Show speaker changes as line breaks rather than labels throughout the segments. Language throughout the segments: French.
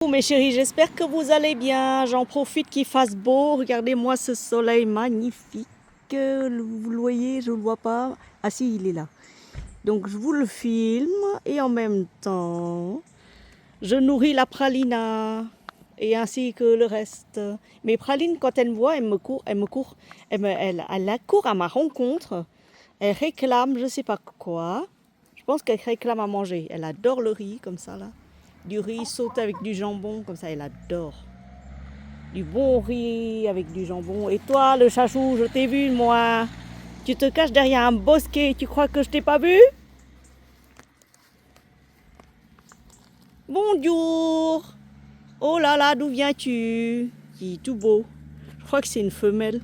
Bonjour mes chéris, j'espère que vous allez bien. J'en profite qu'il fasse beau. Regardez-moi ce soleil magnifique. Vous le voyez, je ne le vois pas. Ah si, il est là. Donc je vous le filme et en même temps, je nourris la pralina et ainsi que le reste. Mes pralines, quand elles me voient, elle accourt à ma rencontre. Elle réclame, je ne sais pas quoi. Je pense qu'elle réclame à manger. Elle adore le riz comme ça là. Du riz sauté avec du jambon, comme ça elle adore. Du bon riz avec du jambon. Et toi, le chachou, je t'ai vu moi. Tu te caches derrière un bosquet, tu crois que je t'ai pas vu? Bonjour. Oh là là, d'où viens-tu? Qui est tout beau. Je crois que c'est une femelle.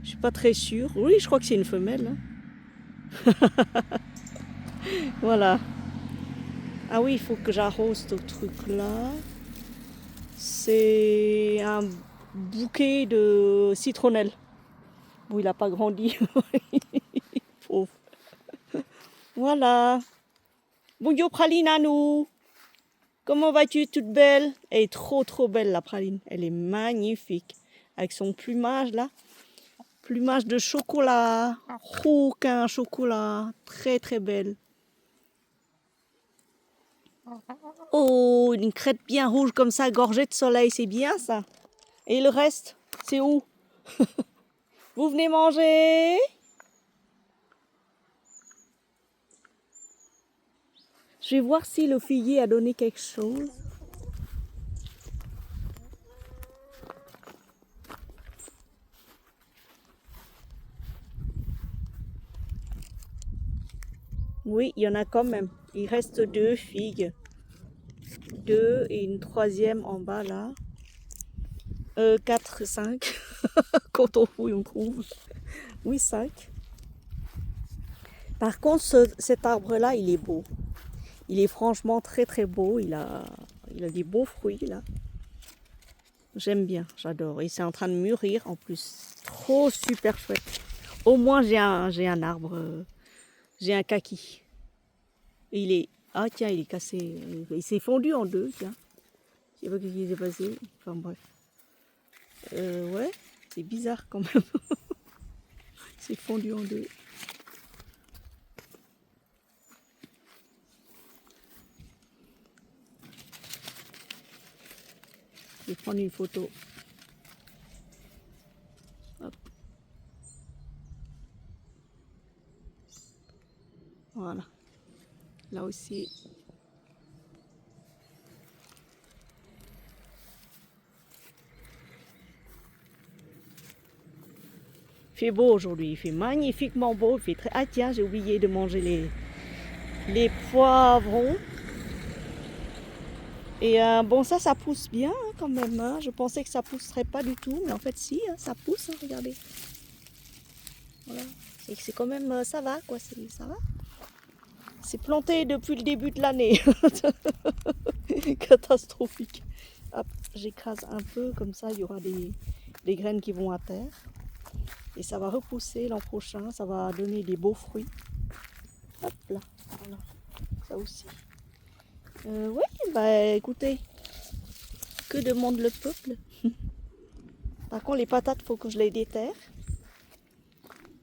Je suis pas très sûre. Oui, je crois que c'est une femelle. Voilà. Ah oui, il faut que j'arrose ce truc-là. C'est un bouquet de citronnelle. Bon, il n'a pas grandi. Pauvre. Voilà. Bonjour Praline à nous. Comment vas-tu toute belle? Elle est trop belle la praline. Elle est magnifique. Avec son plumage là. Plumage de chocolat. Aucun chocolat. Très belle. Oh, une crête bien rouge comme ça, gorgée de soleil. C'est bien ça. Et le reste, c'est où? Vous venez manger? Je vais voir si le figuier a donné quelque chose. Oui, il y en a quand même. Il reste 2 figues. 2 et une troisième en bas là. 4, 5. Quand on fouille, on trouve. Oui, 5. Par contre, cet arbre-là, il est beau. Il est franchement très beau. Il a des beaux fruits là. J'aime bien, j'adore. Et c'est en train de mûrir en plus. Trop super chouette. Au moins, j'ai un arbre. J'ai un kaki. Et il est... Ah tiens, il est cassé. Il s'est fondu en 2, tiens. Je sais pas ce qui s'est passé. Enfin bref. Ouais, c'est bizarre quand même. C'est fondu en 2. Je vais prendre une photo. Hop. Voilà. Là aussi. Il fait beau aujourd'hui. Il fait magnifiquement beau. Il fait très... Ah tiens, j'ai oublié de manger les poivrons. Et bon, ça pousse bien hein, quand même. Hein. Je pensais que ça pousserait pas du tout. Mais en fait, si, hein, ça pousse. Hein, regardez. Voilà. C'est quand même... ça va, quoi. Ça va. C'est planté depuis le début de l'année. Catastrophique. Hop, j'écrase un peu, comme ça il y aura des graines qui vont à terre. Et ça va repousser l'an prochain, ça va donner des beaux fruits. Hop là, voilà, ça aussi. Oui, bah écoutez, que demande le peuple? Par contre les patates, faut que je les déterre.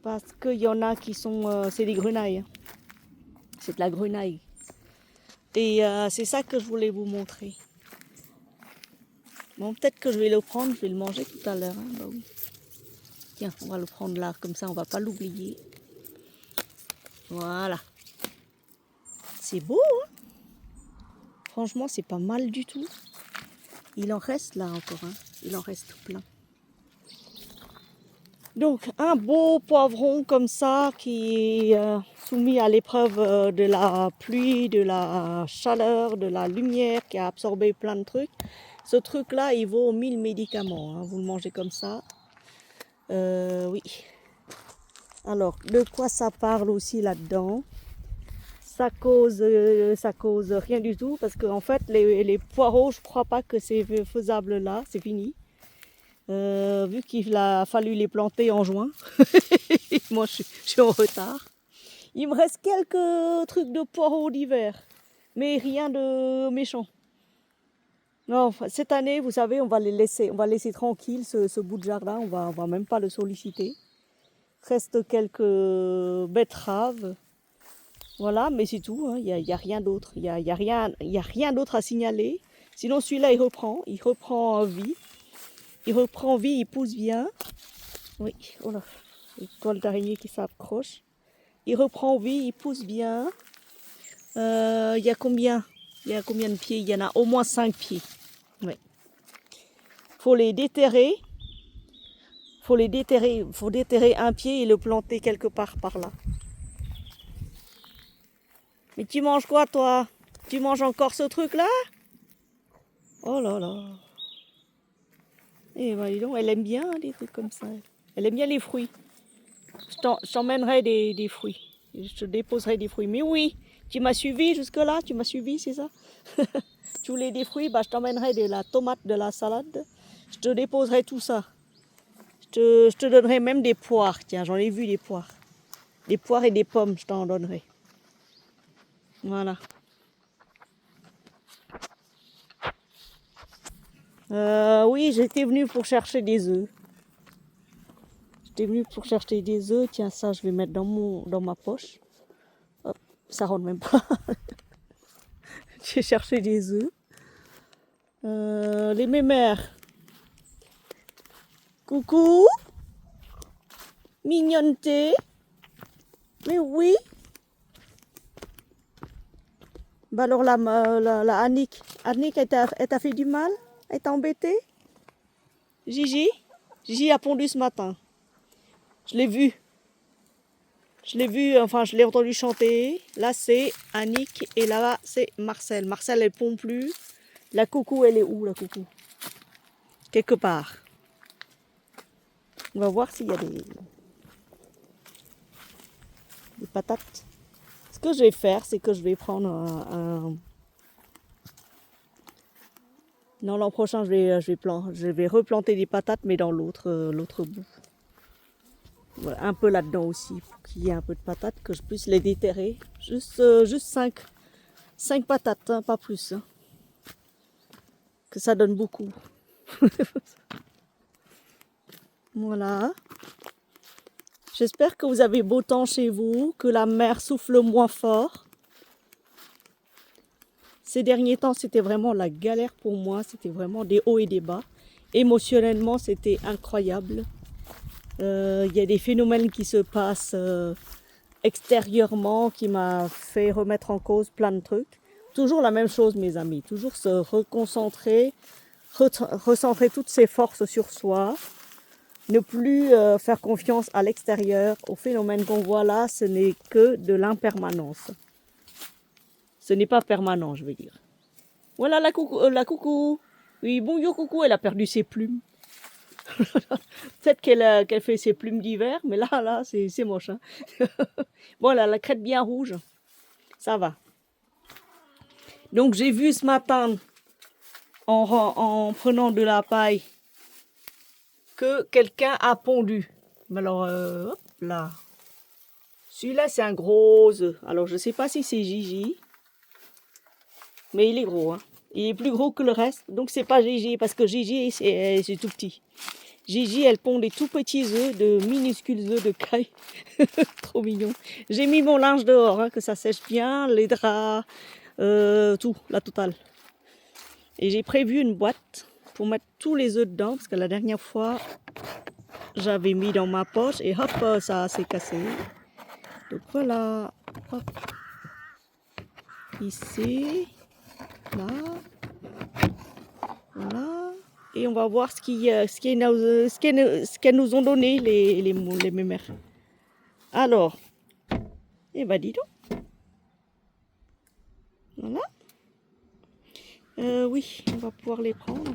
Parce qu'il y en a qui sont... c'est des grenailles. C'est de la grenaille. Et c'est ça que je voulais vous montrer. Bon, peut-être que je vais le prendre, je vais le manger tout à l'heure. Hein, bah oui. Tiens, on va le prendre là, comme ça on va pas l'oublier. Voilà. C'est beau, hein? Franchement, c'est pas mal du tout. Il en reste là encore, hein? Il en reste plein. Donc, un beau poivron comme ça qui est soumis à l'épreuve de la pluie, de la chaleur, de la lumière, qui a absorbé plein de trucs. Ce truc-là, il vaut 1000 médicaments. Hein. Vous le mangez comme ça. Oui. Alors, de quoi ça parle aussi là-dedans? Ça cause rien du tout parce qu'en fait, les poireaux, je crois pas que c'est faisable là. C'est fini. Vu qu'il a fallu les planter en juin. Moi, je suis en retard. Il me reste quelques trucs de poireaux d'hiver, mais rien de méchant. Non, enfin, cette année, vous savez, on va laisser tranquille ce bout de jardin. On va même pas le solliciter. Reste quelques betteraves. Voilà, mais c'est tout. Il y a rien d'autre. Il y a rien d'autre à signaler. Sinon, celui-là, il reprend vie. Il reprend vie, il pousse bien. Oui, oh là, une toile d'araignée qui s'accroche. Il reprend vie, il pousse bien. Il y a combien? Il y a combien de pieds? Il y en a au moins 5 pieds. Oui. Faut les déterrer. Faut déterrer un pied et le planter quelque part par là. Mais tu manges quoi, toi? Tu manges encore ce truc-là? Oh là là. Eh ben, dis donc, elle aime bien les trucs comme ça. Elle aime bien les fruits. Je t'emmènerai des fruits. Je te déposerai des fruits. Mais oui, tu m'as suivi jusque-là? Tu m'as suivi, c'est ça? Tu voulais des fruits? Bah, je t'emmènerai de la tomate, de la salade. Je te déposerai tout ça. Je te donnerai même des poires. Tiens, j'en ai vu des poires. Des poires et des pommes, je t'en donnerai. Voilà. Oui, j'étais venue pour chercher des œufs. J'étais venue pour chercher des œufs. Tiens, ça, je vais mettre dans ma poche. Hop, ça rentre même pas. J'ai cherché des œufs. Les mémères. Coucou. Mignonneté. Mais oui. Bah alors la Annick, elle t'a fait du mal? Elle t'a embêtée? Gigi? Gigi a pondu ce matin. Je l'ai vu. Enfin je l'ai entendu chanter. Là c'est Annick et là c'est Marcel. Marcel elle pond plus. La coucou elle est où la coucou? Quelque part. On va voir s'il y a des patates. Ce que je vais faire, c'est que je vais prendre Non, l'an prochain, je vais replanter des patates, mais dans l'autre bout. Voilà, un peu là-dedans aussi, pour qu'il y ait un peu de patates, que je puisse les déterrer. Juste 5 patates, hein, pas plus. Hein. Que ça donne beaucoup. Voilà. J'espère que vous avez beau temps chez vous, que la mer souffle moins fort. Ces derniers temps, c'était vraiment la galère pour moi. C'était vraiment des hauts et des bas. Émotionnellement, c'était incroyable. Il y a des phénomènes qui se passent extérieurement qui m'a fait remettre en cause plein de trucs. Toujours la même chose, mes amis. Toujours se reconcentrer, recentrer toutes ses forces sur soi. Ne plus faire confiance à l'extérieur. Aux phénomènes qu'on voit là, ce n'est que de l'impermanence. Ce n'est pas permanent, je veux dire. Voilà la coucou. Oui, bonjour coucou, elle a perdu ses plumes. Peut-être qu'elle fait ses plumes d'hiver, mais là, c'est moche. Hein. Bon, elle a la crête bien rouge. Ça va. Donc, j'ai vu ce matin, en prenant de la paille, que quelqu'un a pondu. Mais alors, hop là. Celui-là, c'est un gros œuf. Alors, je ne sais pas si c'est Gigi. Mais il est gros. Hein. Il est plus gros que le reste. Donc, c'est pas Gigi, parce que Gigi, c'est tout petit. Gigi, elle pond des tout petits œufs, de minuscules œufs de caille. Trop mignon. J'ai mis mon linge dehors, hein, que ça sèche bien, les draps, tout, la totale. Et j'ai prévu une boîte pour mettre tous les œufs dedans, parce que la dernière fois, j'avais mis dans ma poche et hop, ça s'est cassé. Donc voilà, hop. Ici, là, voilà. Et on va voir ce qu'elles nous ont donné, les mémères. Alors, eh ben dis donc. Voilà. Oui, on va pouvoir les prendre.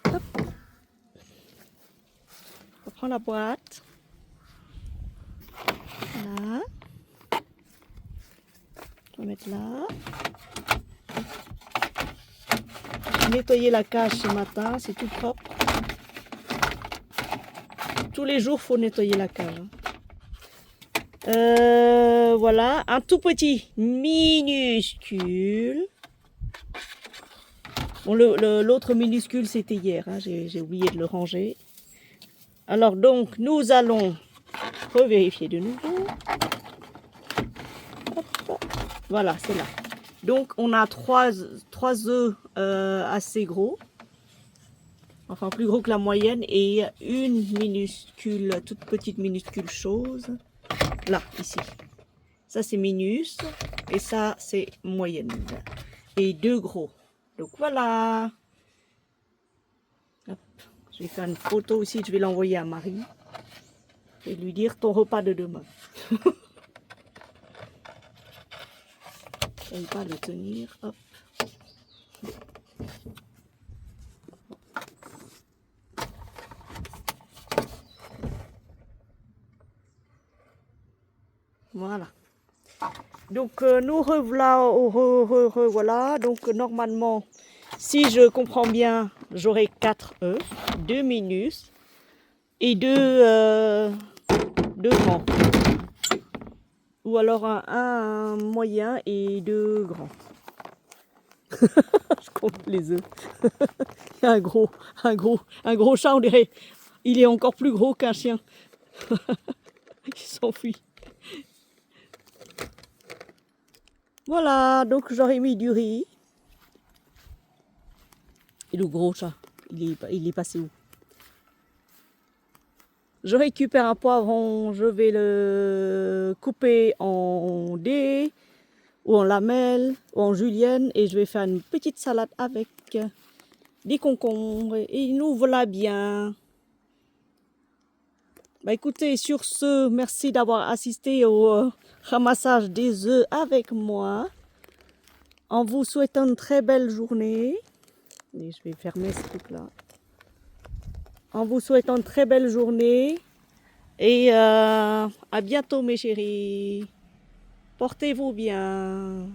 Hop. On prend la boîte. Là. On va mettre là. J'ai nettoyé la cage ce matin, c'est tout propre. Tous les jours, il faut nettoyer la cage. Voilà, un tout petit minuscule. Bon, l'autre minuscule, c'était hier. Hein, j'ai oublié de le ranger. Alors, donc, nous allons revérifier de nouveau. Hop. Voilà, c'est là. Donc, on a trois œufs assez gros. Enfin, plus gros que la moyenne. Et une minuscule, toute petite minuscule chose. Là, ici. Ça, c'est minus. Et ça, c'est moyenne. Et deux gros. Donc, voilà. Hop. Je vais faire une photo aussi. Je vais l'envoyer à Marie. Et lui dire ton repas de demain. Je ne vais pas le tenir. Hop. Voilà. Donc nous revoilà, voilà. Donc normalement, si je comprends bien, j'aurai 4 œufs, 2 minus et 2 grands. Ou alors un moyen et 2 grands. Je compte les œufs. Il y a un gros chat, on dirait. Il est encore plus gros qu'un chien. Il s'enfuit. Voilà, donc j'aurais mis du riz. Et le gros chat, il est passé où? Je récupère un poivron, je vais le couper en dés, ou en lamelles, ou en julienne, et je vais faire une petite salade avec des concombres. Et nous voilà bien. Bah écoutez, sur ce, merci d'avoir assisté au ramassage des œufs avec moi. En vous souhaitant une très belle journée. Et je vais fermer ce truc-là. En vous souhaitant une très belle journée. Et à bientôt mes chéris. Portez-vous bien.